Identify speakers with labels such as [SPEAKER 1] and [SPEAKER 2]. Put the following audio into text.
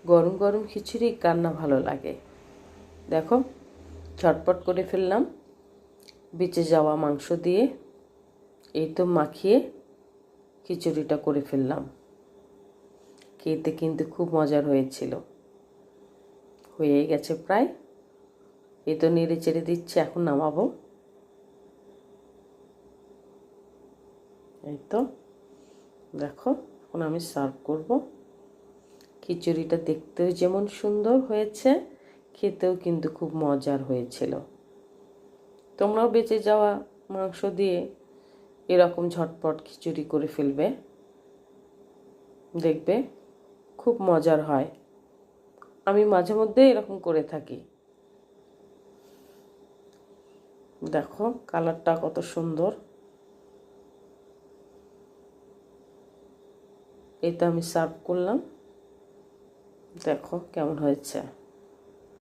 [SPEAKER 1] গরম গরম খিচুড়ি কার না ভালো লাগে। দেখো ঝটপট করে ফেললাম বেঁচে যাওয়া মাংস দিয়ে। এই তো মাখিয়ে খিচুড়িটা করে ফেললাম। খেতে কিন্তু খুব মজার হয়েছিল। হয়ে গেছে প্রায়। এই তো নেড়ে চেড়ে দিচ্ছি, এখন নামাবো। এই তো দেখো এখন আমি সার্ভ করব। খিচুড়িটা দেখতেও যেমন সুন্দর হয়েছে, খেতেও কিন্তু খুব মজার হয়েছিল। তোমরাও বেঁচে যাওয়া মাংস দিয়ে এরকম ঝটপট খিচুড়ি করে ফেলবে, দেখবে খুব মজার হয়। আমি মাঝে মধ্যে এরকম করে থাকি। দেখো কালারটা কত সুন্দর। এই তো আমি সার্ভ করলাম, দেখো কেমন হয়েছে।